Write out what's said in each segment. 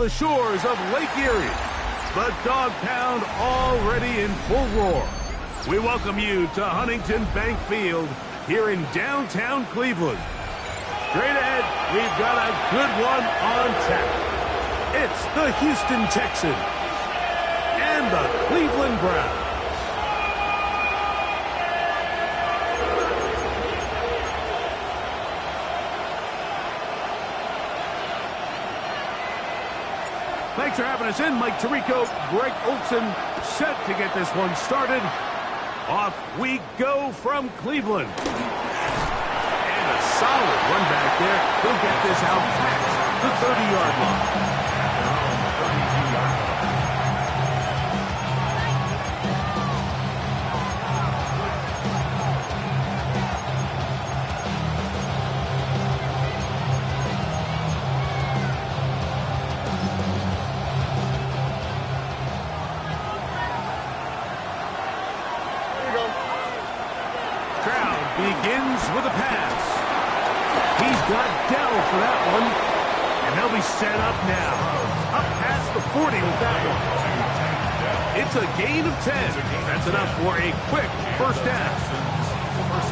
the shores of Lake Erie. The Dog Pound already in full roar. We welcome you to Huntington Bank Field here in downtown Cleveland. Straight ahead, we've got a good one on tap. It's the Houston Texans and the Cleveland Browns. Thanks for having us in. Mike Tirico, Greg Olson, set to get this one started. Off we go from Cleveland. And a solid run back there. He'll get this out past the 30-yard line. Begins with a pass. He's got Dell for that one. And they'll be set up now. Up past the 40 with that one. It's a gain of 10. That's enough for a quick first down.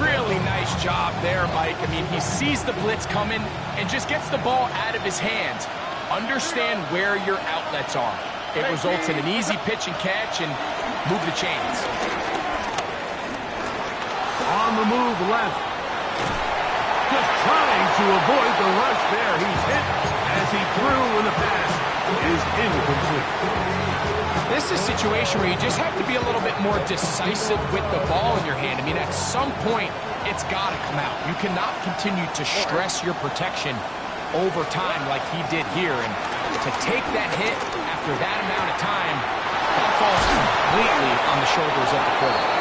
Really nice job there, Mike. I mean, he sees the blitz coming and just gets the ball out of his hands. Understand where your outlets are. It results in an easy pitch and catch and move the chains. On the move left. Just trying to avoid the rush there. He's hit as he threw when the pass is incomplete. This is a situation where you just have to be a little bit more decisive with the ball in your hand. I mean, at some point, it's got to come out. You cannot continue to stress your protection over time like he did here. And to take that hit after that amount of time, that falls completely on the shoulders of the quarterback.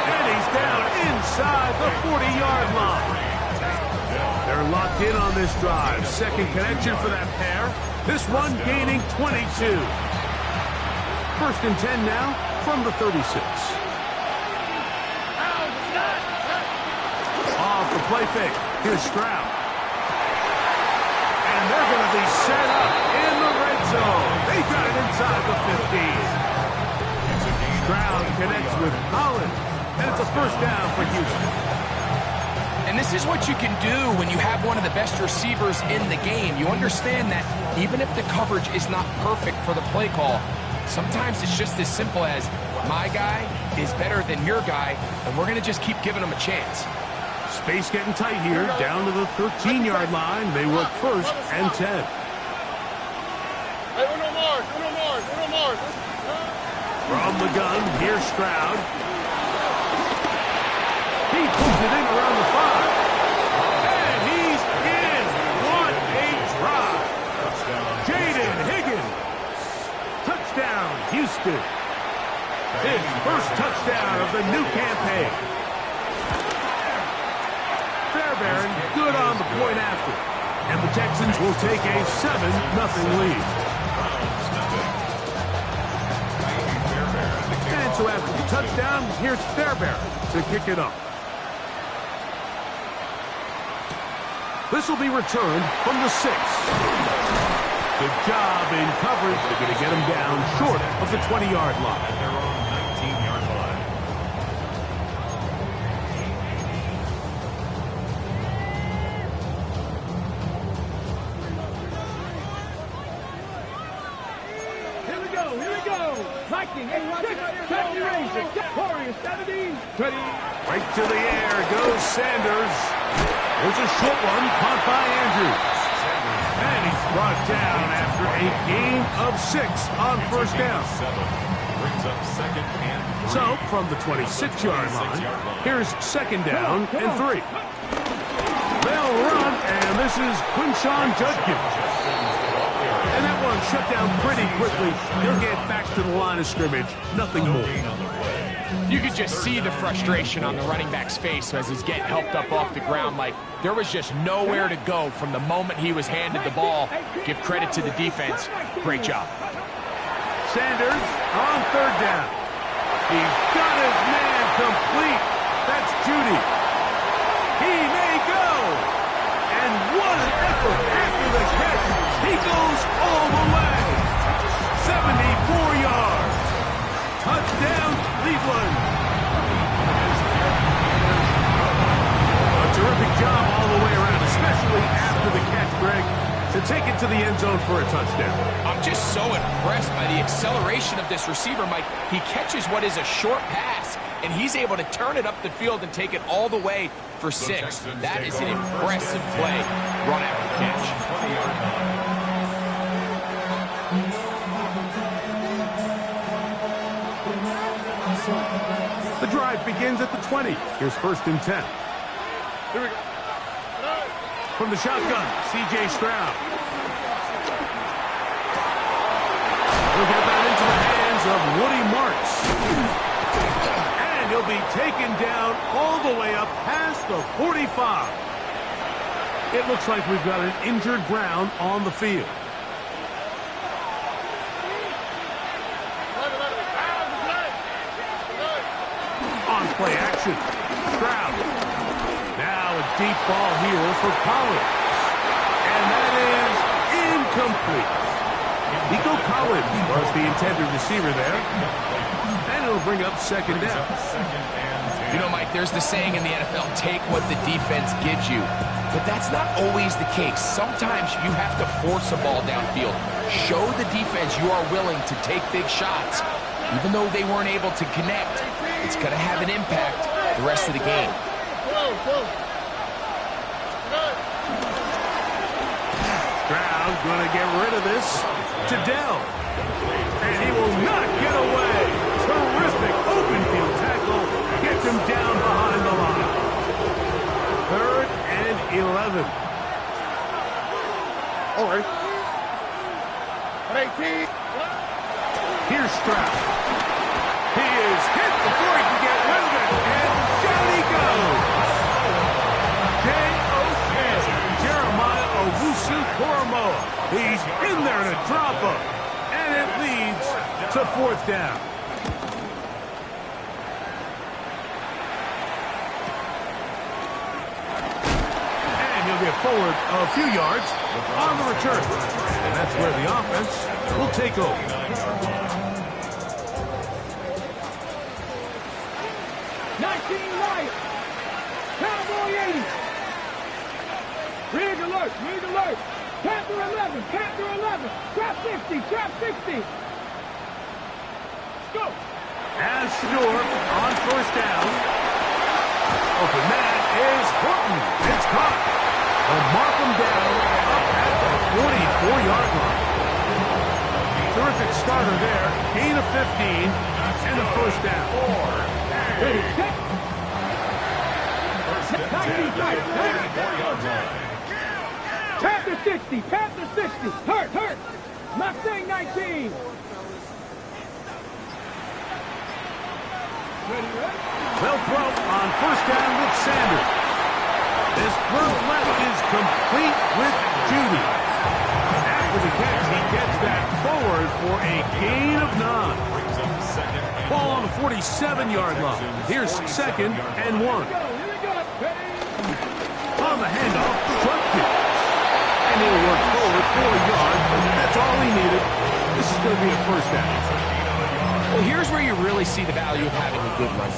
And he's down inside the 40-yard line. They're locked in on this drive. Second connection for that pair. This one gaining 22. First and 10 now from the 36. Off the play fake. Here's Stroud. And they're going to be set up in the red zone. They got it inside the 15. Stroud connects with Collins. And it's a first down for Houston. And this is what you can do when you have one of the best receivers in the game. You understand that even if the coverage is not perfect for the play call, sometimes it's just as simple as my guy is better than your guy, and we're going to just keep giving him a chance. Space getting tight here, down to the 13-yard line. They work first and 10. Hey, Uno Mars. From the gun, here's Stroud. He pulls it in around the 5. And he's in. What a drive. Jaden Higgins. Touchdown, Houston. His first touchdown of the new campaign. Fairbairn good on the point after. And the Texans will take a 7-0 lead. And so after the touchdown, here's Fairbairn to kick it off. This will be returned from the 6. Good job in coverage. They're going to get him down short of the 20-yard line. At their own 19-yard line. Here we go. Viking, Turkey Rangers, Warriors, 17, 20. Right to the air goes Sanders. There's a short one caught by Andrews. And he's brought down after a gain of 6 on first down. Brings up second and 3. So, from the 26-yard line, here's second down and 3. They'll run, and this is Quinshon Judkins. And that one shut down pretty quickly. He'll get back to the line of scrimmage. Nothing more. You could just see the frustration on the running back's face as he's getting helped up off the ground. Like, there was just nowhere to go from the moment he was handed the ball. Give credit to the defense. Great job. Sanders on third down. He's got his man complete. That's Judy. He may go. And what an effort after the catch. He goes all the way. Cleveland. A terrific job all the way around, especially after the catch, Greg, to take it to the end zone for a touchdown. I'm just so impressed by the acceleration of this receiver, Mike. He catches what is a short pass, and he's able to turn it up the field and take it all the way for 6. That is an impressive play, run after catch. The drive begins at the 20. Here's 1st and 10. Here we go. From the shotgun, C.J. Stroud. He'll get that into the hands of Woody Marks. And he'll be taken down all the way up past the 45. It looks like we've got an injured Brown on the field. On play action, Stroud. Now a deep ball here for Collins. And that is incomplete. Nico Collins was the intended receiver there. And it'll bring up 2nd down. You know, Mike, there's the saying in the NFL, take what the defense gives you. But that's not always the case. Sometimes you have to force a ball downfield. Show the defense you are willing to take big shots. Even though they weren't able to connect, it's going to have an impact the rest of the game. Stroud going to get rid of this to Dell. And he will not get away. Terrific open field tackle. Gets him down behind the line. 3rd and 11. All right. 18. Here's Stroud. He is hit before he can get rid of it. And down he goes. J.O.K. Jeremiah Owusu-Koramoah. He's in there to drop him. And it leads to 4th down. And he'll get forward a few yards on the return. And that's where the offense will take over. 19 Lions. Cowboy 80. Rig alert, rig alert. Panther 11, Panther 11. Trap 60, trap 60. Go. As Shador on 1st down. Open man is Horton. It's caught. They'll mark him down up at the 44-yard line. Terrific starter there. Gain of 15 and a 1st down. Ready, set. 95. Panther 60, Panther 60. Hurt, hurt. Mustang 19. Ready, ready. They'll throw on 1st down with Sanders. This throw left is complete with Judy. After the catch, he gets that forward for a gain of 9. Ball on the 47-yard line. Here's 2nd and 1. Here we go. Ready. On the handoff, front kick. And he'll work forward 4 yards. That's all he needed. This is going to be a 1st down. Well, here's where you really see the value of having a good run.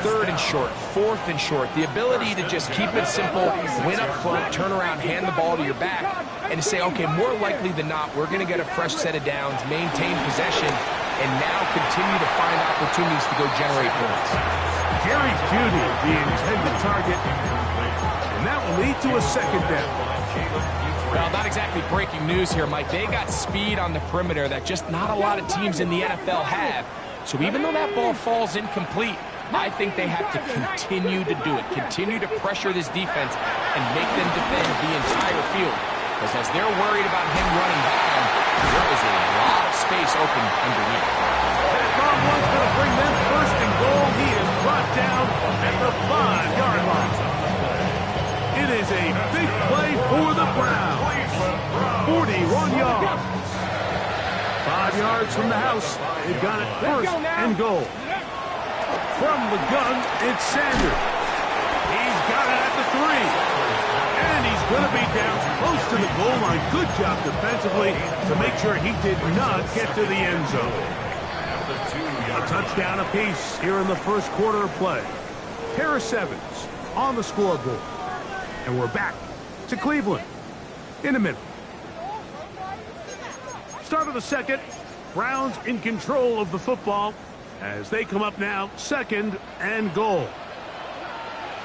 3rd and short, 4th and short. The ability to just keep it simple, win up front, turn around, hand the ball to your back, and to say, okay, more likely than not, we're going to get a fresh set of downs, maintain possession, and now continue to find opportunities to go generate points. Jerry Judy, the intended target, and that will lead to a 2nd down. Well, not exactly breaking news here, Mike. They got speed on the perimeter that just not a lot of teams in the NFL have. So even though that ball falls incomplete, I think they have to continue to do it, continue to pressure this defense and make them defend the entire field. Because as they're worried about him running by them, there is a lot of space open underneath. That long one's going to bring them 1st and goal. He is brought down at the 5-yard line. It is a big play for the Browns. 41 yards. 5 yards from the house. They've got it 1st and goal. From the gun, it's Sanders. He's got it at the 3. And he's going to be down close to the goal line. Good job defensively to make sure he did not get to the end zone. A touchdown apiece here in the first quarter of play. Pair of sevens on the scoreboard. And we're back to Cleveland in a minute. Start of the second. Browns in control of the football as they come up now, 2nd and goal.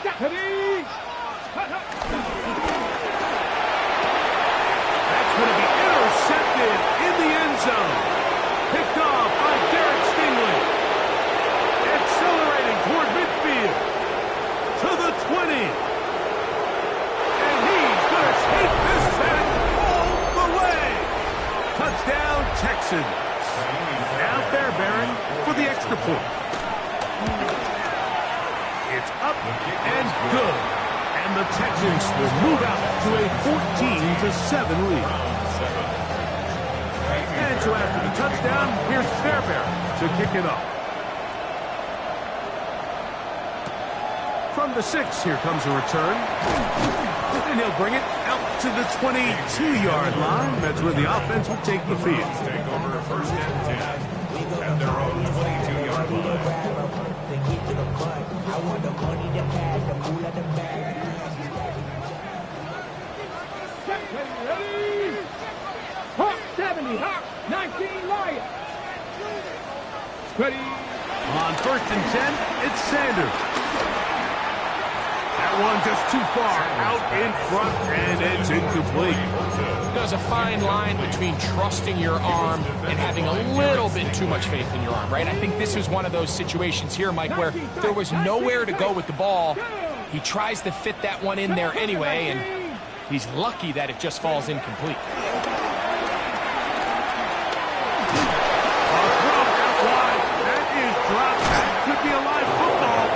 That's going to be intercepted in the end zone. Picked off by Derek Stingley. Accelerating toward midfield. To the 20. And he's going to take this back all the way. Touchdown, Texans. Now Fairbairn for the extra point. It's up and good. And the Texans will move out to a 14-7 lead. And so after the touchdown, here's Fairbairn to kick it off. From the 6, here comes a return. And he'll bring it out to the 22-yard line. That's where the offense will take the field. Take over 1st and 10 at their own 22-yard line. Ready? Hawk 70, Hawk 19, Lion. Ready? On 1st and 10, it's Sanders. That one just too far out in front, and it's incomplete. There's a fine line between trusting your arm and having a little bit too much faith in your arm, right? I think this is one of those situations here, Mike, where there was nowhere to go with the ball. He tries to fit that one in there anyway, and he's lucky that it just falls incomplete. Could be a live football.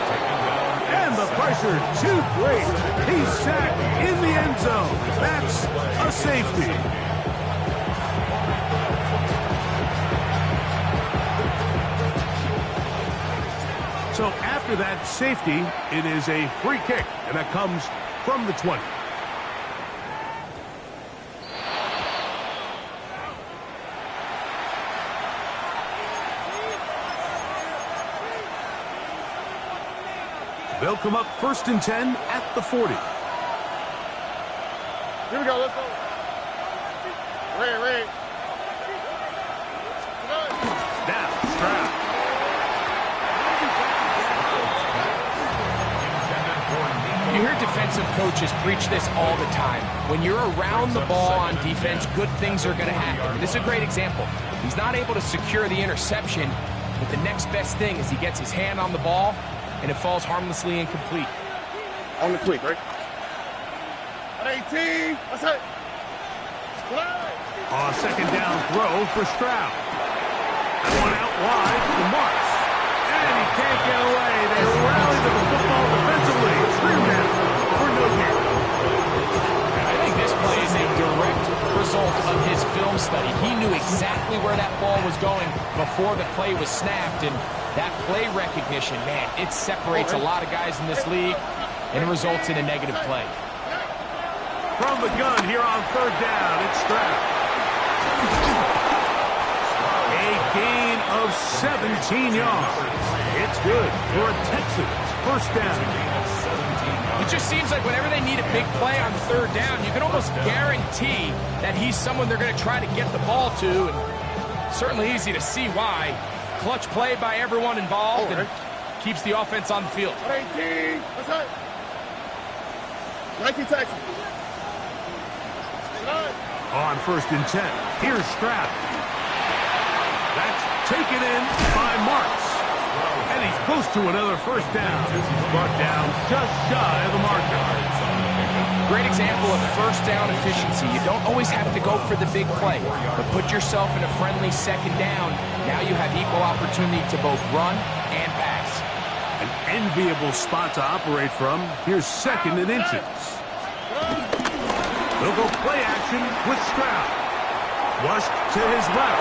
And the pressure too great. He's sacked in the end zone. That's a safety. So after that safety, it is a free kick, and that comes from the 20. They'll come up 1st and 10 at the 40. Here we go, let's go. Ray. Now, Stroud. You hear defensive coaches preach this all the time. When you're around the ball on defense, good things are going to happen. And this is a great example. He's not able to secure the interception, but the next best thing is he gets his hand on the ball, and it falls harmlessly incomplete. On the quick, right? 18. That's it. On 2nd down throw for Stroud. That one out wide to Marks. And he can't get away. They rally to the football defensively. Scream down for no gain. I think this play is a direct result of his film study. He knew exactly where that ball was going before the play was snapped, and that play recognition, man, it separates a lot of guys in this league and results in a negative play. From the gun here on 3rd down, it's Stroud. A gain of 17 yards. It's good for a Texans 1st down. It just seems like whenever they need a big play on 3rd down, you can almost guarantee that he's someone they're going to try to get the ball to, and certainly easy to see why. Clutch play by everyone involved and keeps the offense on the field. 18. That's it. 19 Texans. On 1st and 10, here's Stroud. That's taken in by Marks. And he's close to another 1st down. He's brought down just shy of the marker. Great example of 1st down efficiency. You don't always have to go for the big play, but put yourself in a friendly 2nd down. Now you have equal opportunity to both run and pass. An enviable spot to operate from. Here's 2nd and inches. They'll go play action with Stroud. Flushed to his left.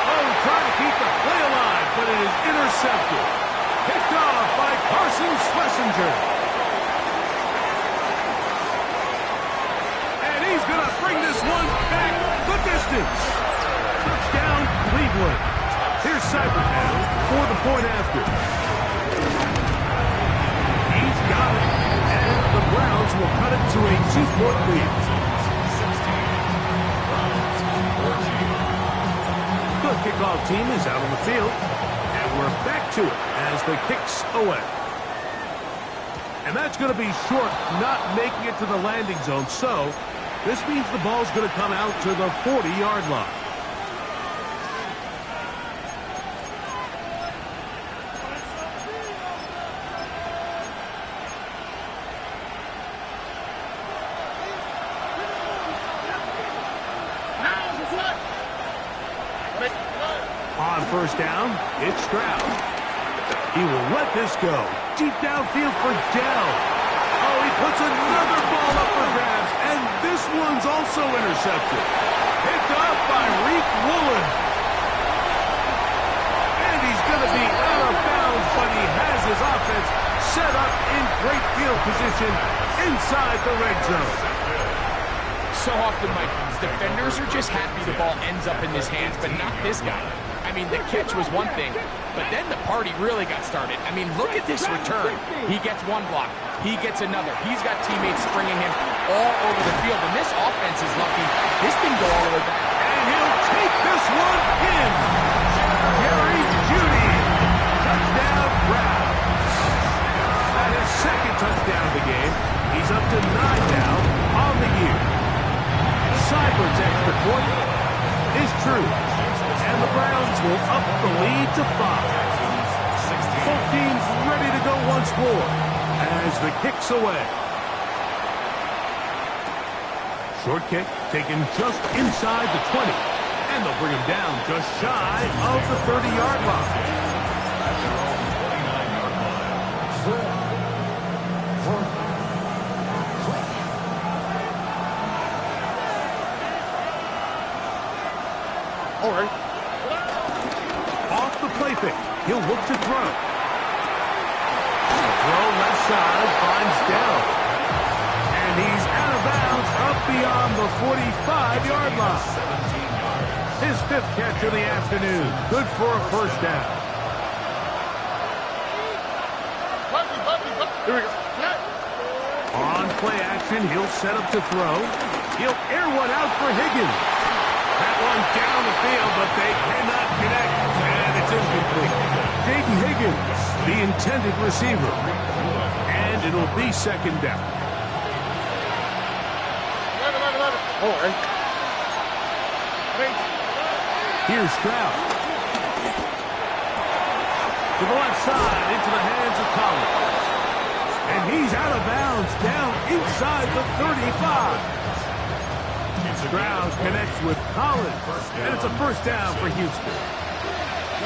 Oh, trying to keep the play alive, but it is intercepted. Picked off by Carson Schlesinger. And he's going to bring this one back the distance. Touchdown, Cleveland. Here's Cybertown for the point after. He's got it. And the Browns will cut it to a 2-point lead. The kickoff team is out on the field. And we're back to it as the kick's away. And that's going to be short, not making it to the landing zone. So this means the ball's going to come out to the 40-yard line. On first down, it's Stroud. He will let this go. Deep downfield for Dell. Oh, he puts another ball up for grabs, and this one's also intercepted. Picked up by Reek Woolen. And he's going to be out of bounds, but he has his offense set up in great field position inside the red zone. So often, Mike, defenders are just happy the ball ends up in his hands, but not this guy. I mean, the catch was one thing, but then the party really got started. I mean, look at this return. He gets one block. He gets another. He's got teammates springing him all over the field, and this offense is lucky. This didn't go all the way back. And he'll take this one in. Jerry Jeudy. Touchdown, Browns. At his second touchdown of the game, he's up to 9 now on the year. Seibert's extra point is true. And the Browns will up the lead to 5. Both teams ready to go once more as the kick's away. Short kick taken just inside the 20. And they'll bring him down just shy of the 30-yard line. All right. Off the play fake. He'll look to throw. The throw left side finds Dell. And he's out of bounds up beyond the 45-yard line. His 5th catch of the afternoon. Good for a first down. Here we go. On play action, he'll set up to throw. He'll air one out for Higgins. That one down the field, but they cannot connect, and it's incomplete. Jaden Higgins, the intended receiver. And it'll be second down. 11. All right. Here's Stroud. To the left side, into the hands of Collins. And he's out of bounds, down inside the 35. Stroud connects with Collins, and it's a first down for Houston.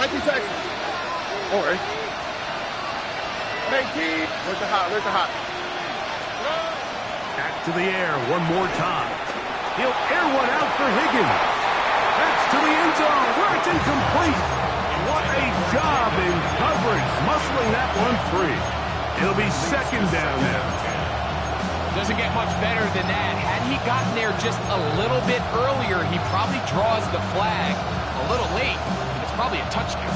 19 Texans. All right. 19. Where's the hot? Back to the air one more time. He'll air one out for Higgins. That's to the end zone, where it's incomplete. What a job in coverage, muscling that one free. It'll be second down now. Doesn't get much better than that. Had he gotten there just a little bit earlier, he probably draws the flag a little late. It's probably a touchdown.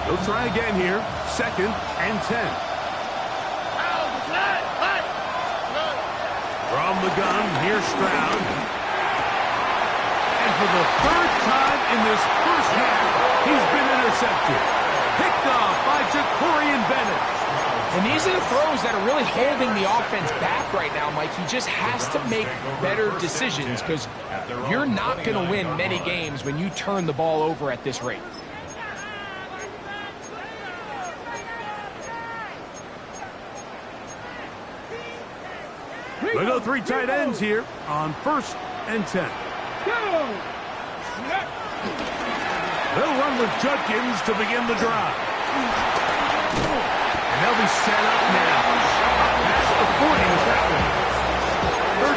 He'll try again here. 2nd and 10. From the gun, here's Stroud. And for the 3rd time in this first half, he's been intercepted. Picked off by Jacorian Bennett. And these are the throws that are really holding the offense back right now, Mike. He just has to make better decisions because you're not going to win many games when you turn the ball over at this rate. We go 3 tight ends here on 1st and 10. They'll run with Judkins to begin the drive. They'll be set up now. Past the 40 with that one.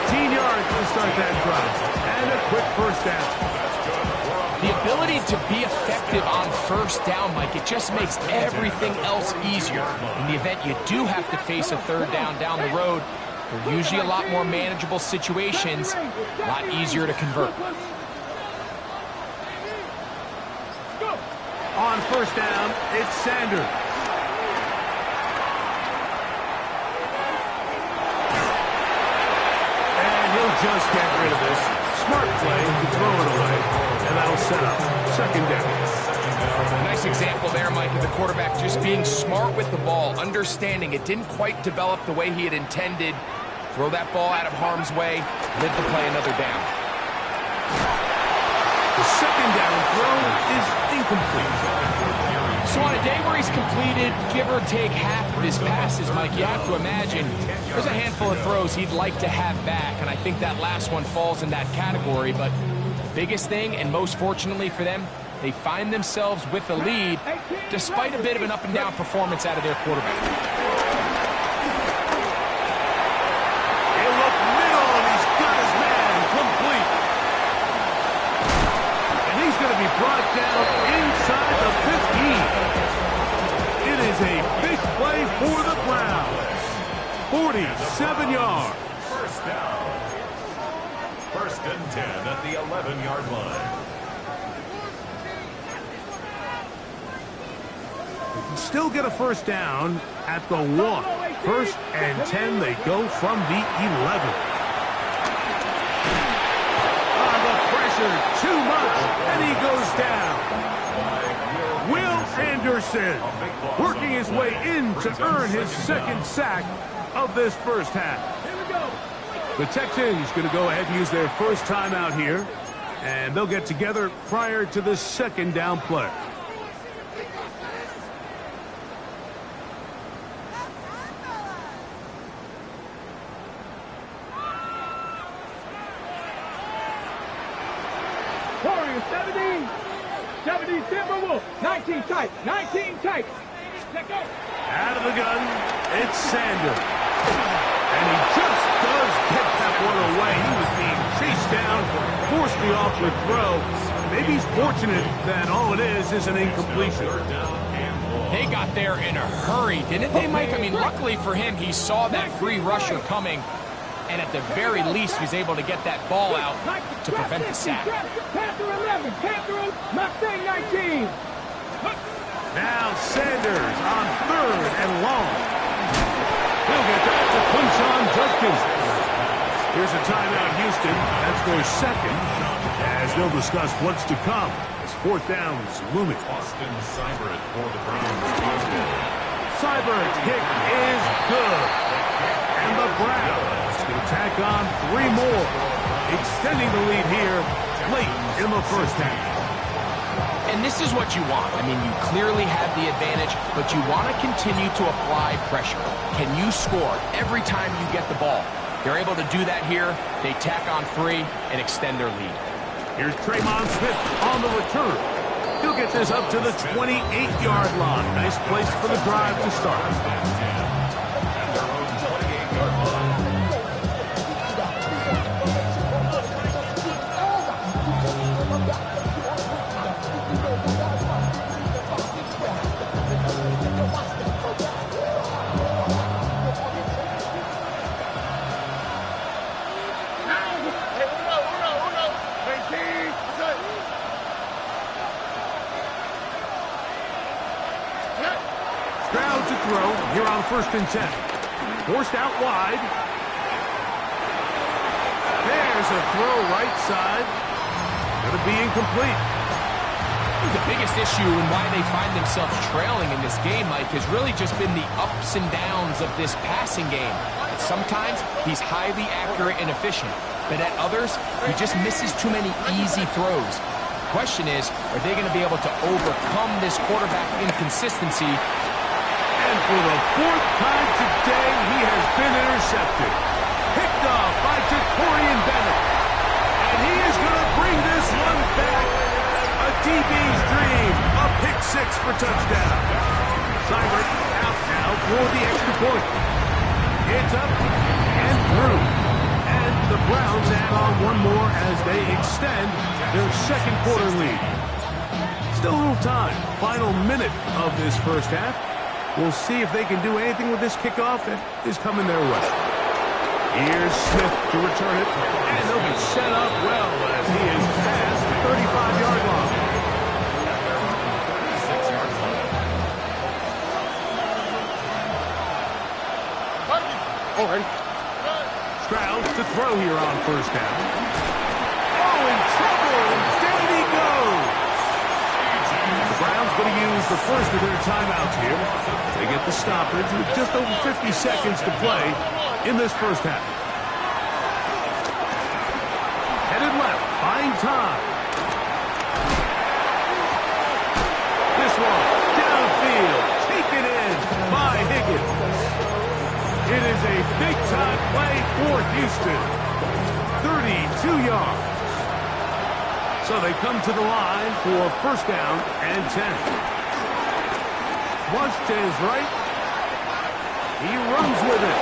13 yards to start that drive. And a quick first down. The ability to be effective on first down, Mike, it just makes everything else easier. In the event you do have to face a 3rd down the road, they're usually a lot more manageable situations, a lot easier to convert. On first down. It's Sanders. And he'll just get rid of this. Smart play to throw it away. And that'll set up second down. Nice example there, Mike, of the quarterback just being smart with the ball, understanding it didn't quite develop the way he had intended. Throw that ball out of harm's way, live to play another down. The second down throw is incomplete. So on a day where he's completed, give or take half of his passes, Mike, you have to imagine there's a handful of throws he'd like to have back, and I think that last one falls in that category. But the biggest thing, and most fortunately for them, they find themselves with a lead despite a bit of an up-and-down performance out of their quarterback. He'll look middle, and he's got his man complete. And he's going to be brought down inside the 15. It is a big play for the Browns. 47 yards. First down. First and 10 at the 11-yard line. Still get a first down at the 1. First and 10, they go from the 11. The pressure, too much, and he goes down. Will Anderson working his way in to earn his second sack of this first half. The Texans going to go ahead and use their first timeout here, and they'll get together prior to the second down play. Warriors 17. 17 Timberwolves. 19 tight. 19 tight. Let go. Out of the gun, it's Sanders. And he just does get that one away. He was being chased down, forced the awkward throw. Maybe he's fortunate that all it is an incompletion. They got there in a hurry, didn't they, Mike? I mean, luckily for him, he saw that free rusher coming, and at the very least was able to get that ball out to prevent the sack. Panther 11. Panther Mustang 19. Now Sanders on third and long. He'll get that to Quinshon Judkins. Here's a timeout, Houston. That's their second, as they'll discuss what's to come as fourth down's looming. Austin Seibert for the Browns. Seibert's kick is good. And the Browns will tack on 3 more, extending the lead here late in the first half. And this is what you want. I mean, you clearly have the advantage, but you want to continue to apply pressure. Can you score every time you get the ball? They're able to do that here. They tack on 3 and extend their lead. Here's Tremon Smith on the return. He'll get this up to the 28-yard line. Nice place for the drive to start. Stroud to throw here on first and 10. Forced out wide. There's a throw right side. Going to be incomplete. The biggest issue and why they find themselves trailing in this game, Mike, has really just been the ups and downs of this passing game. And sometimes he's highly accurate and efficient, but at others, he just misses too many easy throws. The question is, are they going to be able to overcome this quarterback inconsistency? And for the 4th time today, he has been intercepted. Picked off by Jacorian Bennett. And he is going to bring this one back. A DB's dream. A pick 6 for touchdown. Seibert out now for the extra point. It's up and through. And the Browns add on 1 more as they extend their second quarter lead. Still a little time. Final minute of this first half. We'll see if they can do anything with this kickoff that is coming their way. Here's Smith to return it, and they'll be set up well as he is past the 35-yard line. All right. Stroud to throw here on first down. Oh, in trouble. Down he goes. The Browns going to use the first of their timeouts here. They get the stoppage with just over 50 seconds to play in this first half. Headed left, buying time. This one, downfield, taken in by Higgins. It is a big-time play for Houston. 32 yards. So they come to the line for first down and 10. Flush to his right. He runs with it.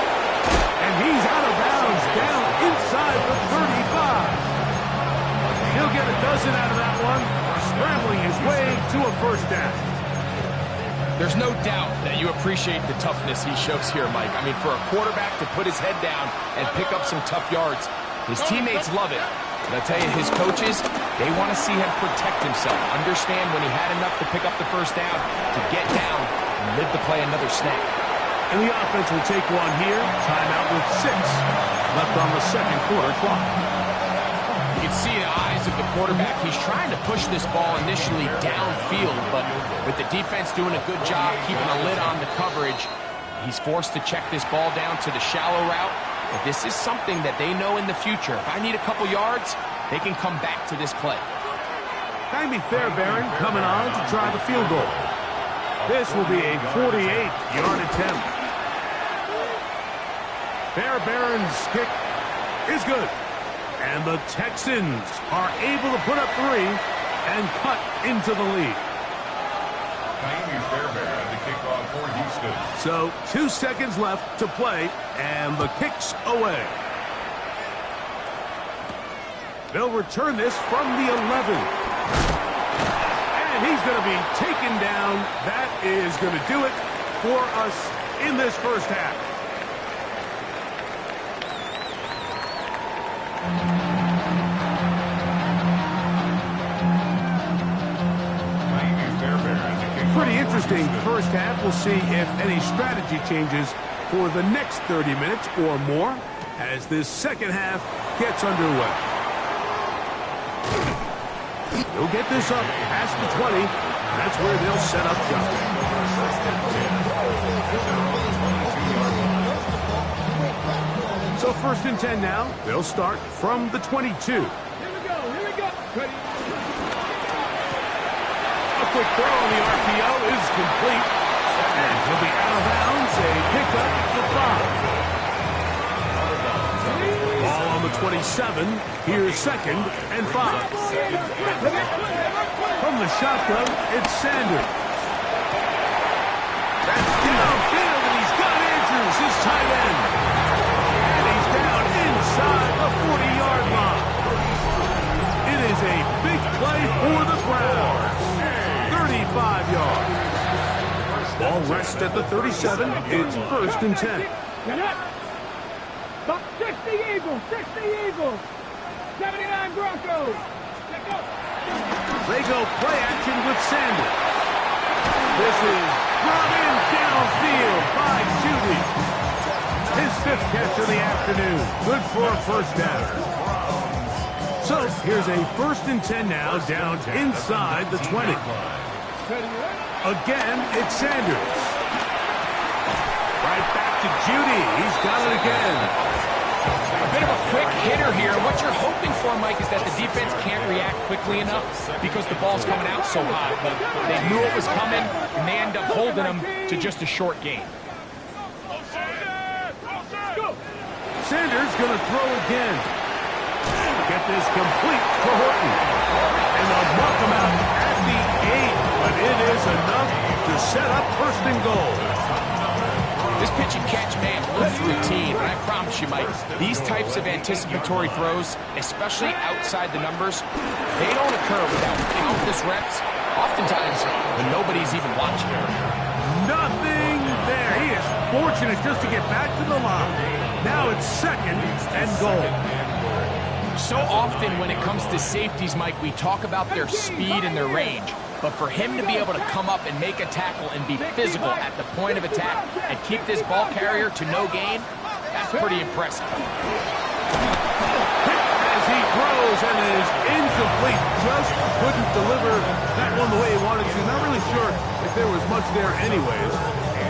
And he's out of bounds down inside the 35. He'll get a dozen out of that one, scrambling his way to a first down. There's no doubt that you appreciate the toughness he shows here, Mike. I mean, for a quarterback to put his head down and pick up some tough yards, his teammates love it. But I tell you, his coaches, they want to see him protect himself, understand when he had enough to pick up the first down, to get down and live to play another snap. And the offense will take one here. Timeout with 6 left on the second quarter clock. You can see the eyes of the quarterback. He's trying to push this ball initially downfield, but with the defense doing a good job keeping a lid on the coverage, he's forced to check this ball down to the shallow route. But this is something that they know in the future. If I need a couple yards, they can come back to this play. Jamie Fairbairn coming on to try the field goal. This will be a 48-yard attempt. Fairbairn's kick is good. And the Texans are able to put up 3 and cut into the lead. Jamie Fairbairn, the kickoff for Houston. So 2 seconds left to play, and the kick's away. They'll return this from the 11. And he's going to be taken down. That is going to do it for us in this first half. Pretty interesting first half. We'll see if any strategy changes for the next 30 minutes or more as this second half gets underway. They'll get this up past the 20. That's where they'll set up shop. So first and 10 now. They'll start from the 22. Here we go. Ready. A quick throw on the RPO is complete. And he'll be out of bounds. A pickup for 5. Ball on the 27. Here's second and 5. From the shotgun, it's Sanders. That's downfield, and he's got Andrews, his tight end. And he's down inside the 40-yard line. It is a big play for the Browns. 35 yards. Ball rests at the 37. It's first and 10. About 60 Eagles. 79 Broncos. Let's go. They go play action with Sanders. This is brought in downfield by Judy. His 5th catch of the afternoon. Good for a first down. So here's a first and 10 now down inside the 20. Again, it's Sanders. Right back to Judy. He's got it again. A bit of a quick hitter here. What you're hoping for, Mike, is that the defense can't react quickly enough because the ball's coming out so hot. But they knew it was coming, and they end up holding them to just a short gain. Sanders going to throw again. Get this complete for Horton. And they'll mark him out at the 8, but it is enough to set up first and goal. This pitch and catch may have looked routine, but I promise you, Mike, these types of anticipatory throws, especially outside the numbers, they don't occur without countless reps, oftentimes when nobody's even watching. Nothing there. He is fortunate just to get back to the line. Now it's second and goal. So often when it comes to safeties, Mike, we talk about their speed and their range. But for him to be able to come up and make a tackle and be physical at the point of attack and keep this ball carrier to no gain, That's pretty impressive. As he throws and it is incomplete. Just couldn't deliver that one the way he wanted to. Not really sure if there was much there anyways.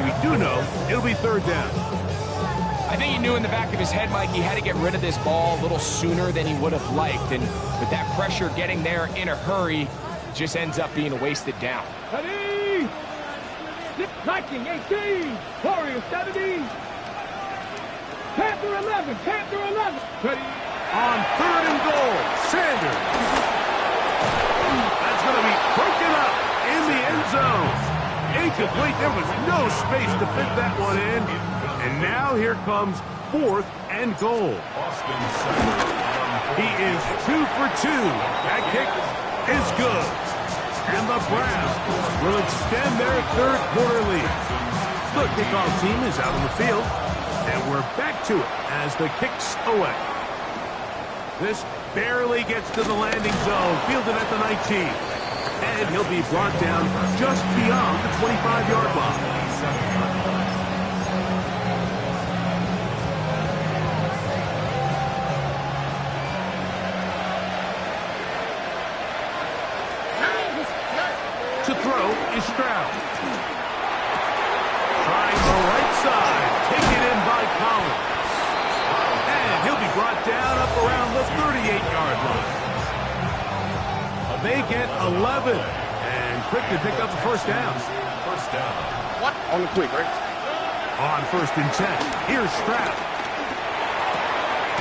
We do know it'll be third down. I think he knew in the back of his head, Mike, he had to get rid of this ball a little sooner than he would have liked. And with that pressure getting there in a hurry, it just ends up being a wasted down. Ready? Viking 18, Warriors 17, Panther 11, Panther 11. Ready? On third and goal, Sanders. That's going to be broken up in the end zone. Incomplete. There was no space to fit that one in. And now here comes fourth and goal. He is 2 for 2. That kick is good. And the Browns will extend their third quarter lead. The kickoff team is out on the field. And we're back to it as the kick's away. This barely gets to the landing zone, fielded at the 19. And he'll be brought down just beyond the 25-yard line. To throw is Stroud. Trying the right side, taken in by Collins. And he'll be brought down up around the 38-yard line. They get 11, and quick to pick up the first down. First down. What? On the quick, right? On first and 10, here's Stroud.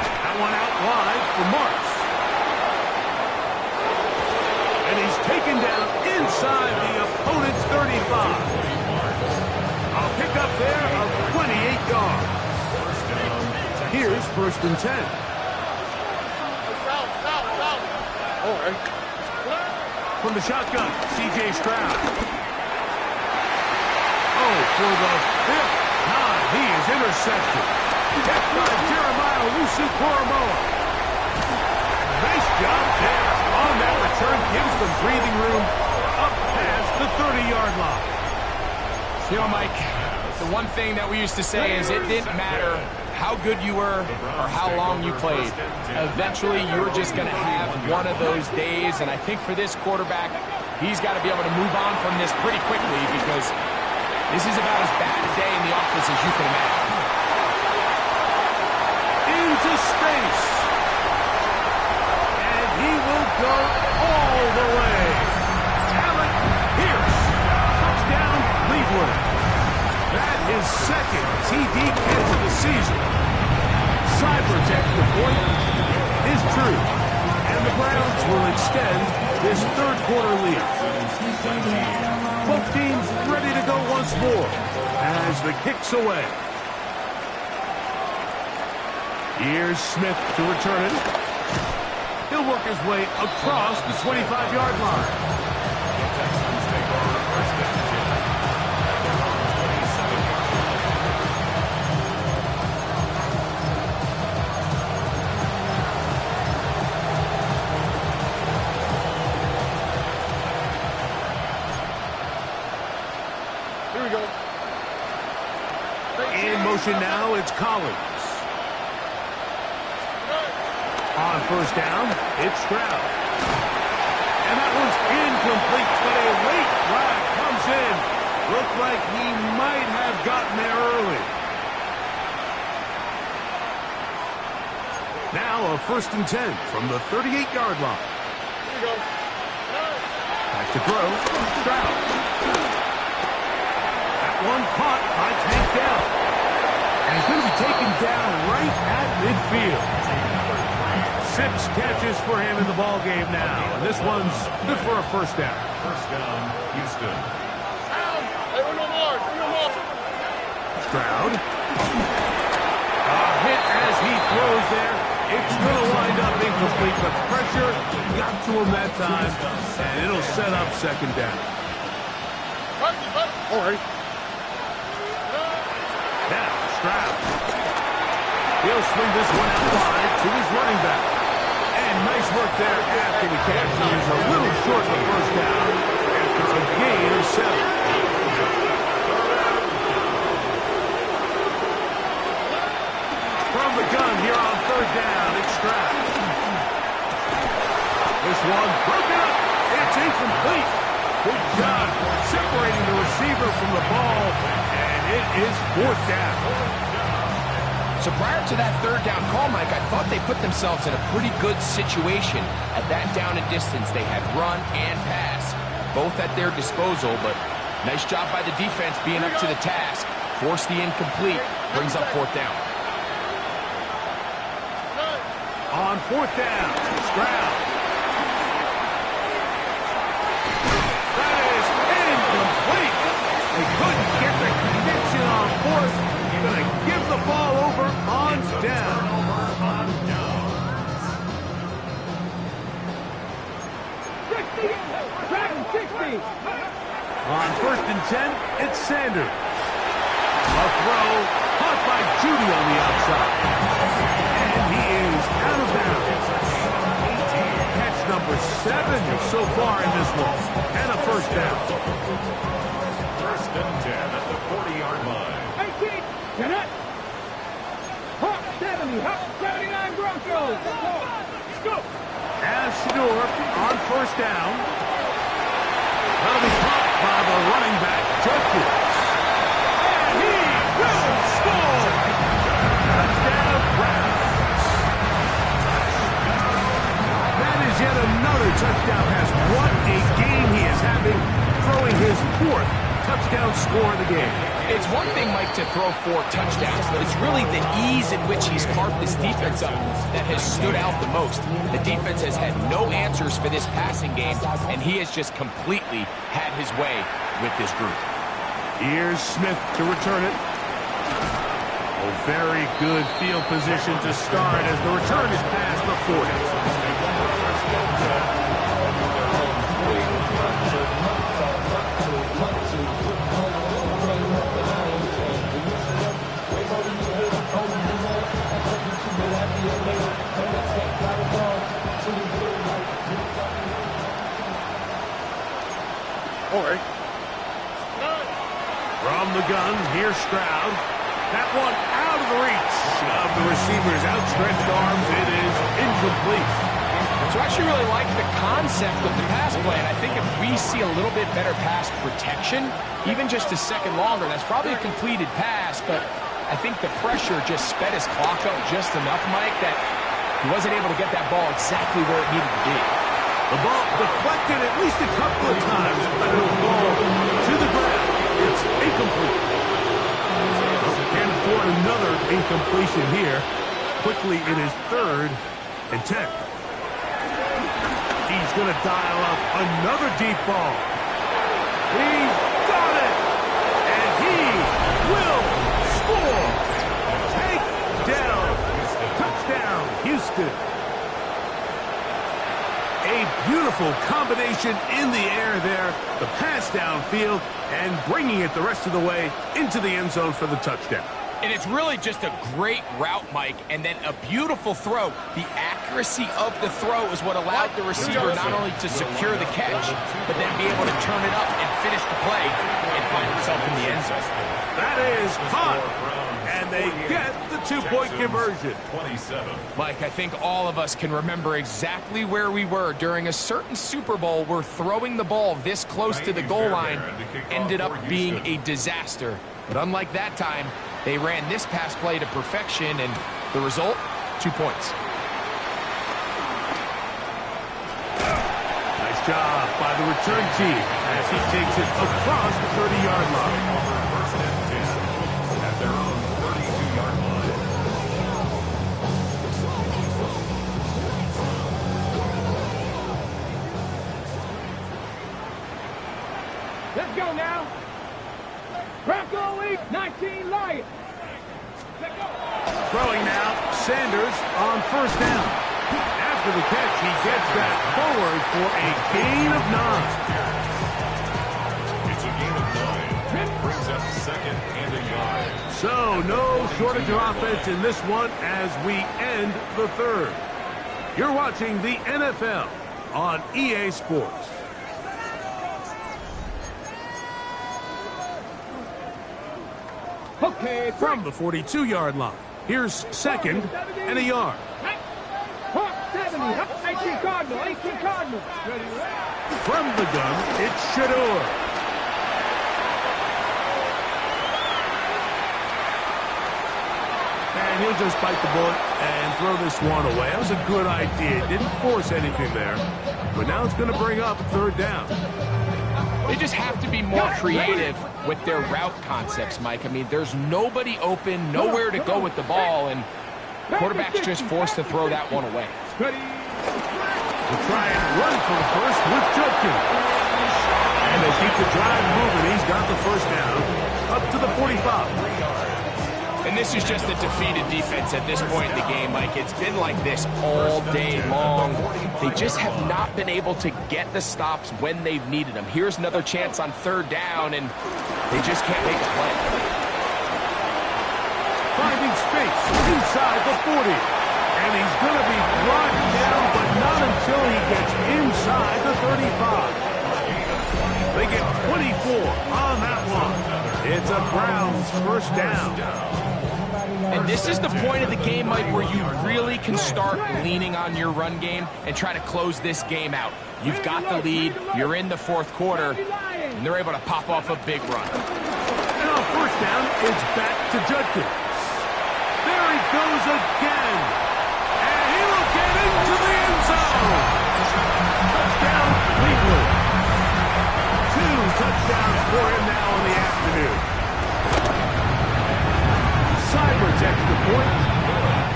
That one out wide for Marks. And he's taken down inside the opponent's 35. A pickup there of 28 yards. Here's first and 10. All right. From the shotgun, C.J. Stroud. Oh, for the fifth time, he is intercepted. Kept by Jeremiah Owusu-Koramoah. Nice job there on that return. Gives them breathing room up past the 30-yard line. You know, Mike, the one thing that we used to say is it didn't matter how good you were or how long you played. Eventually, you're just going to have one of those days, and I think for this quarterback, he's got to be able to move on from this pretty quickly because this is about as bad a day in the office as you can imagine. Into space. And he will go all the way. Alec Pierce. Touchdown, Cleveland. That is second TD catch of the season. Cyber's extra point is true. And the Browns will extend this third quarter lead. Both teams ready to go once more as the kick's away. Here's Smith to return it. He'll work his way across the 25-yard line. Here we go. In motion now, it's Collins. On first down, it's Stroud. And that one's incomplete, but a late flag comes in. Looked like he might have gotten there early. Now a first and 10 from the 38-yard line. Here we go. Back to throw, Stroud. That one caught by Tank Dell. And he's going to be taken down right at midfield. 6 catches for him in the ball game now. And this one's good for a first down. First down, Houston. Hey, we're no more. We're no more. Stroud. A hit as he throws there. It's going to wind up incomplete. The pressure got to him that time. And it'll set up second down. All right. Now, Stroud. He'll swing this one out wide to his running back. And nice work there after the catch. He is a little short of the first down after a gain of 7. here on third down. It's Stroud. This one broken up. It's incomplete. Good job separating the receiver from the ball, and it is fourth down. So prior to that third down call, Mike, I thought they put themselves in a pretty good situation at that down and distance. They had run and pass, both at their disposal, but nice job by the defense being up to the task. Force the incomplete, brings up fourth down. On fourth down, Stroud. That is incomplete. They couldn't get the connection on fourth. Going to give the ball over on down. On first and 10, it's Sanders. A throw caught by Judy on the outside. And he is out of bounds. Catch number 7 so far in this one. And a first down. First and 10 at the 40-yard line. 18, get it. Hawk 70, Hawk 79 Broncos. Let's go. As Shador on first down. That'll be caught by the running back, Judkins. And he will score! Touchdown, Browns. That is yet another touchdown pass. What a game he is having, throwing his 4th touchdown score of the game. It's one thing, Mike, to throw 4 touchdowns, but it's really the ease in which he's carved this defense up that has stood out the most. The defense has had no answers for this passing game, and he has just completely had his way with this group. Here's Smith to return it. A very good field position to start as the return is past the 40. All right. From the gun, here's Stroud. That one out of the reach of the receiver's outstretched arms. It is incomplete. So I actually really like the concept of the pass play, and I think if we see a little bit better pass protection, even just a second longer, that's probably a completed pass, but I think the pressure just sped his clock up just enough, Mike, that he wasn't able to get that ball exactly where it needed to be. The ball deflected at least a couple of times, but it'll fall to the ground. It's incomplete. Can't afford another incompletion here. Quickly, it is 3rd and 10. He's going to dial up another deep ball. He's got it! And he will score! Take down! Touchdown, Houston! A beautiful combination in the air there. The pass downfield and bringing it the rest of the way into the end zone for the touchdown. And it's really just a great route, Mike, and then a beautiful throw. The accuracy of the throw is what allowed the receiver not only to secure the catch, but then be able to turn it up and finish the play and find himself in the end zone. That is caught. And they get the 2-point conversion. 27. Mike, I think all of us can remember exactly where we were during a certain Super Bowl where throwing the ball this close to the goal line ended up being a disaster. But unlike that time, they ran this pass play to perfection, and the result, 2 points. Nice job by the return team as he takes it across the 30-yard line. First and 10 at their own 32-yard line. Let's go now. Bronco League 19 Lions. Let's go. Throwing now, Sanders on first down. After the catch, he gets that forward for a gain of 9. It's a gain of 9. It brings up 2nd and a yard. So, no shortage of offense in this one as we end the 3rd. You're watching the NFL on EA Sports. Okay, From the 42-yard line, Here's second and a yard. Hawk 70, 18 Cardinal, 18 Cardinal. Ready, From the gun, it's Shedeur. And he'll just bite the bullet and throw this one away. That was a good idea. Didn't force anything there. But now it's going to bring up third down. They just have to be more creative with their route concepts, Mike. I mean, there's nobody open, nowhere to go with the ball, and the quarterback's just forced to throw that one away. ready. We'll try and run for the first with Judkin. And they keep the drive moving. He's got the first down up to the 45. And this is just a defeated defense at this point in the game, Mike. It's been like this all day long. They just have not been able to get the stops when they've needed them. Here's another chance on third down, and they just can't make a play. Finding space inside the 40. And he's going to be brought down, but not until he gets inside the 35. They get 24 on that one. It's a Browns first down. And this is the point of the game, Mike, where you really can start leaning on your run game and try to close this game out. You've got the lead, you're in the fourth quarter, and they're able to pop off a big run. And on first down, it's back to Judkins. There he goes again. And he will get into the end zone. Touchdown, Cleveland. 2 touchdowns for him now in the afternoon. Seibert's extra point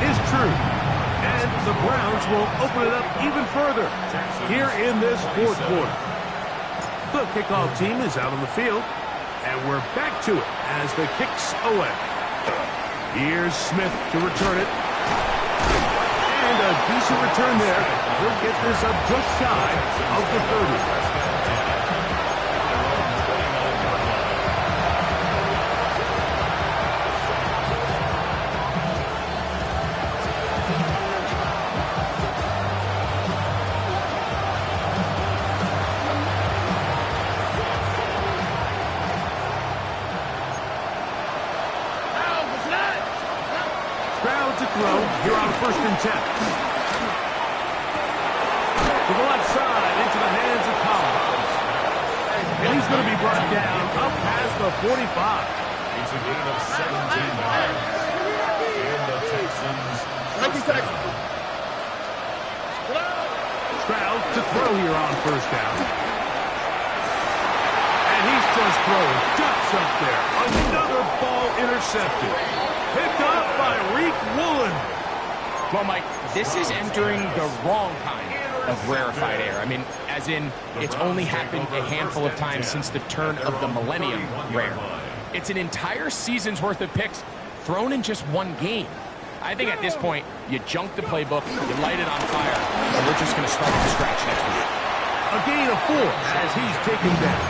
is true. And the Browns will open it up even further here in this fourth quarter. The kickoff team is out on the field, and we're back to it as the kick's away. Here's Smith to return it. And a decent return there. He'll get this up just shy of the 30. Here on first and 10. To the left side, into the hands of Collins. And he's going to be brought down up past the 45. It's a gain of 17 yards. And the Texans. Stroud to throw here on first down. And he's just throwing ducks up there. Another ball intercepted. Picked off by Reek Woolen. Well, Mike, this is entering the wrong kind of rarefied air. I mean, as in, it's only happened a handful of times since the turn of the millennium rare. It's an entire season's worth of picks thrown in just one game. I think at this point, you junk the playbook, you light it on fire, and we're just going to start from scratch next week. A gain of 4 as he's taken down.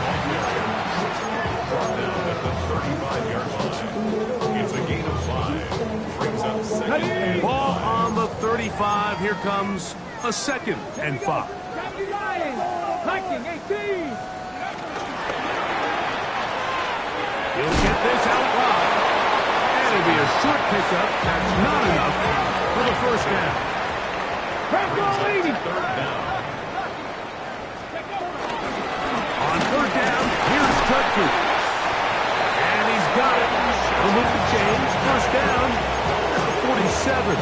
At the 35-yard line. It's a gain of 5. Brings up second. Ball on the 35. Here comes a second and 5. Liking 18. He'll get this out wide. And it'll be a short pickup. That's not enough for the first down. Third down. On third down, here's Judkins. And he's got it. Remove the change. First down at the 47.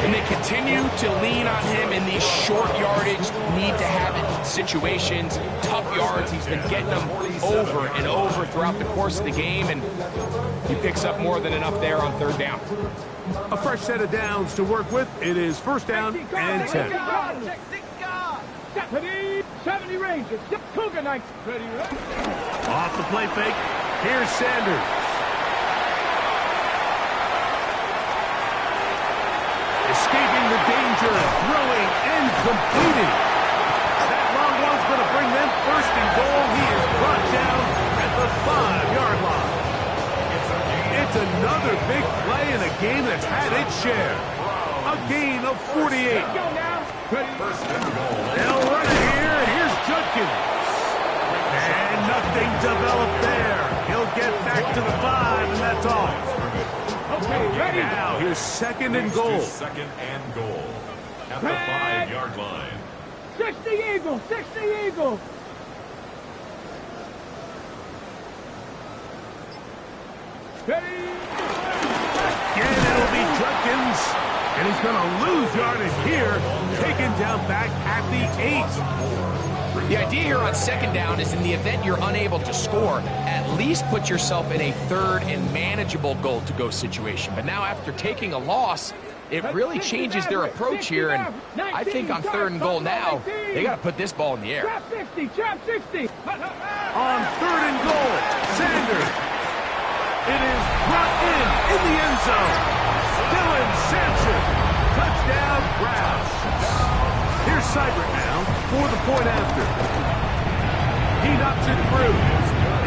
And they continue to lean on him in these short yardage, need to have it situations, tough yards. He's been getting them over and over throughout the course of the game, and he picks up more than enough there on third down. A fresh set of downs to work with. It is first down and 10. 70 Rangers. Cougar Knights. Ready. Off the play fake. Here's Sanders. Escaping the danger, throwing and completing. That long one's going to bring them first and goal. He is brought down at the 5-yard line. It's another big play in a game that's had its share. A gain of 48. First and goal. They'll run it here, and here's Judkins. And nothing developed there. He'll get back to the 5, and that's all. Okay, ready? Now here's second and goal. Second and goal at the 5-yard line. 60 Eagles, 60 Eagles. Ready? Again, it'll be Judkins. And he's going to lose yardage here, taken down back at the 8. The idea here on second down is in the event you're unable to score, at least put yourself in a third and manageable goal-to-go situation. But now after taking a loss, it really changes their approach here, and I think on third and goal now, they got to put this ball in the air. Trap 60, trap 60. On third and goal, Sanders. It is brought in the end zone. Dylan Sampson. Touchdown, Browns. Here's Seibert now for the point after. He knocks it through.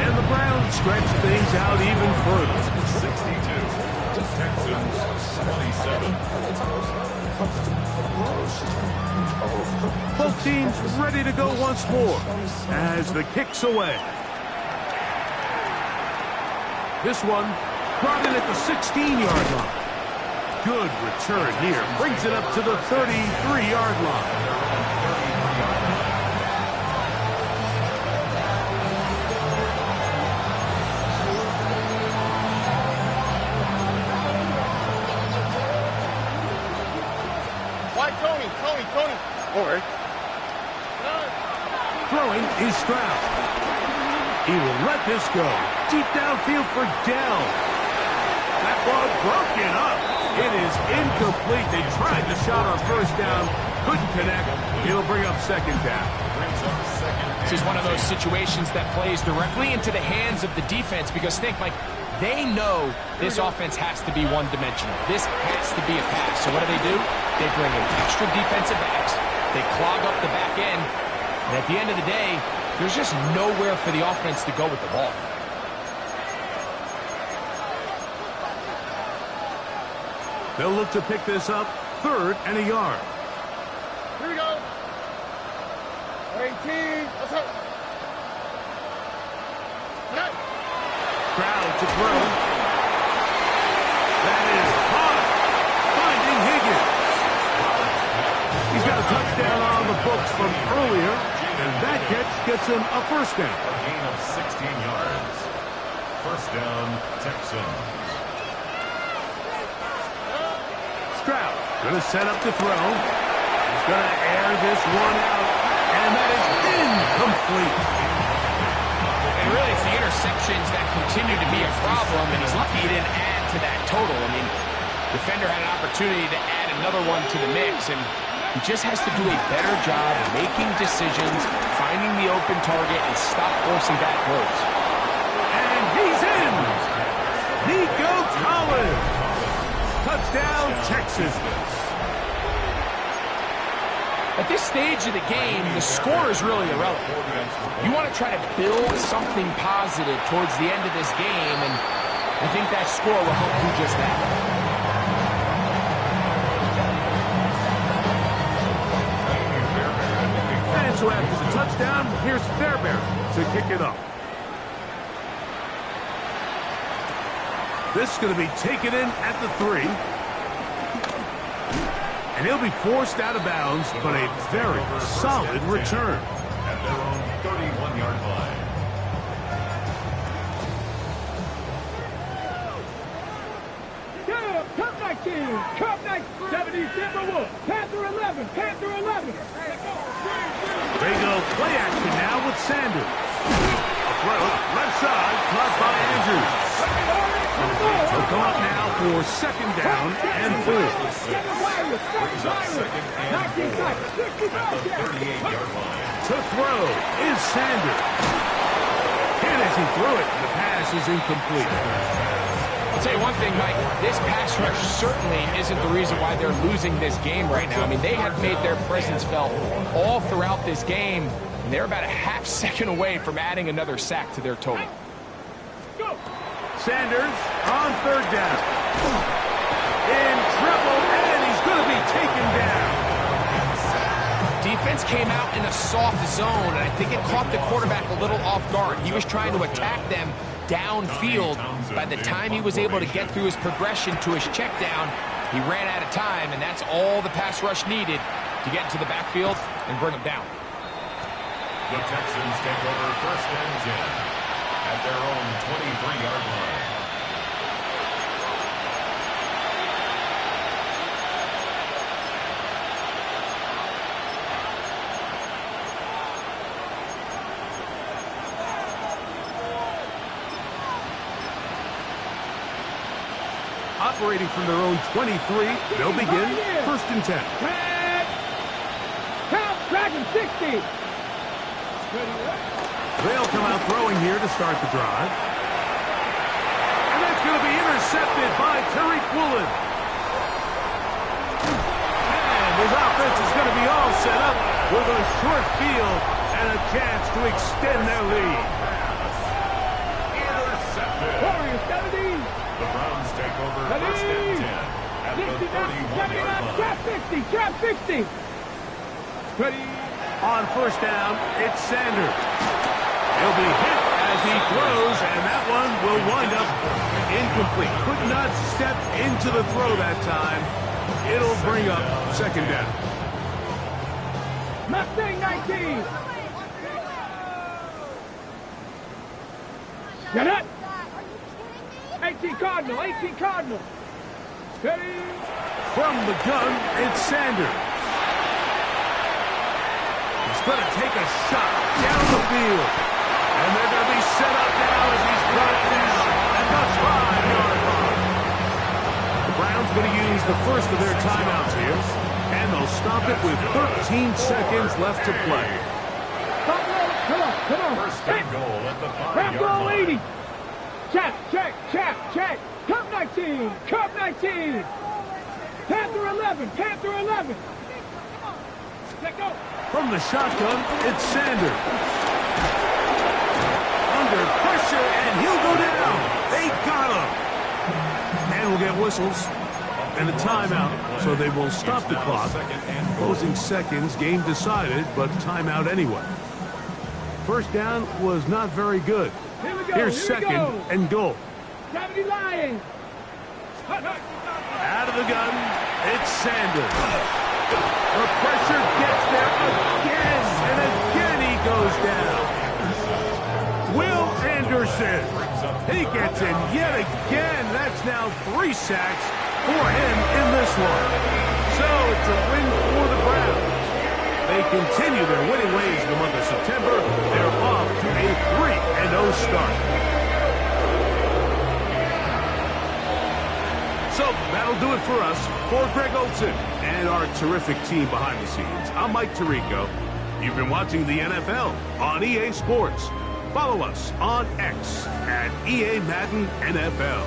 And the Browns stretch things out even further. 62. Texans 27. Both teams ready to go once more as the kick's away. This one brought in at the 16-yard line. Good return here. Brings it up to the 33-yard line. Why, Tony? All right. Throwing is Stroud. He will let this go. Deep downfield for Dell. That ball broken up. It is incomplete. They tried the shot on first down. Couldn't connect. It'll bring up second down. This is one of those situations that plays directly into the hands of the defense because think, Mike, they know this offense has to be one-dimensional. This has to be a pass. So what do? They bring in extra defensive backs. They clog up the back end. And at the end of the day, there's just nowhere for the offense to go with the ball. They'll look to pick this up, third and a yard. Here we go. 18. Let's go. Crowd to throw. That is hot. Finding Higgins. He's got a touchdown on the books from earlier, and that catch gets him a first down. A gain of 16 yards. First down, Texans. Stroud going to set up to throw. He's going to air this one out, and that is incomplete. And really, it's the interceptions that continue to be a problem, and he's lucky he didn't add to that total. I mean, defender had an opportunity to add another one to the mix, and he just has to do a better job making decisions, finding the open target, and stop forcing bad throws. And he's in. Nico Collins. Touchdown, Texas. At this stage of the game, the score is really irrelevant. You want to try to build something positive towards the end of this game, and I think that score will help do just that. And so after the touchdown, here's Fairbairn to kick it off. This is going to be taken in at the 3. And he'll be forced out of bounds, but a very solid return. At their own 31-yard line. Yeah, Cup 19, Cup 19, 70 Timberwolves, Panther 11, Panther 11. They go play action now with Sanders. A throw, left side, caught by Andrews. They'll come up now for second down and 4. To throw is Sanders. And as he threw it, the pass is incomplete. I'll tell you one thing, Mike, this pass rush certainly isn't the reason why they're losing this game right now. I mean, they have made their presence felt all throughout this game, and they're about a half second away from adding another sack to their total. Sanders on third down. In trouble, and he's going to be taken down. Defense came out in a soft zone, and I think it caught the quarterback a little off guard. He was trying to attack them downfield. By the time he was able to get through his progression to his check down, he ran out of time, and that's all the pass rush needed to get into the backfield and bring him down. The Texans take over 1st and 10 at their own 23-yard line. Operating from their own 23, they'll begin 1st and 10. Count, Dragon 60. They'll come out throwing here to start the drive. And that's going to be intercepted by Tariq Woolen. And his offense is going to be all set up with a short field and a chance to extend their lead. Intercepted. Warriors 70. The Browns take over 1st and 10 at the 31-yard line. Trap 60, trap 60. Ready. On 1st down, it's Sanders. He'll be hit as he throws, and that one will wind up incomplete. Could not step into the throw that time. It'll bring up 2nd down. Mustang 19. Get it. 18 Cardinal, 18 Cardinal. Ready. From the gun, it's Sanders. He's going to take a shot down the field. And they're going to be set up now as he's brought down at the 5-yard line. The Browns going to use the first of their timeouts here. And they'll stop it with 13 seconds left to play. Come on, come on. 1st and goal at the Grab 5-yard ball line. 80. Check. Cup 19, Cup 19. Panther 11, Panther 11. Let go. From the shotgun, it's Sanders. Under pressure, and he'll go down. They got him. And we'll get whistles and a timeout, so they will stop the clock. Closing seconds, game decided, but timeout anyway. 1st down was not very good. Here we go. Here's 2nd and goal. 70 Lions. Out of the gun, it's Sanders. The pressure gets there again, and again he goes down. Will Anderson, he gets in yet again. That's now 3 sacks for him in this one. So it's a win for the Browns. They continue their winning ways in the month of September. They're off to a 3-0 start. So that'll do it for us. For Greg Olsen and our terrific team behind the scenes, I'm Mike Tirico. You've been watching the NFL on EA Sports. Follow us on X at EA Madden NFL.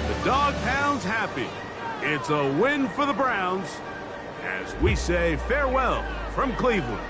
The Dog Pound's happy. It's a win for the Browns as we say farewell from Cleveland.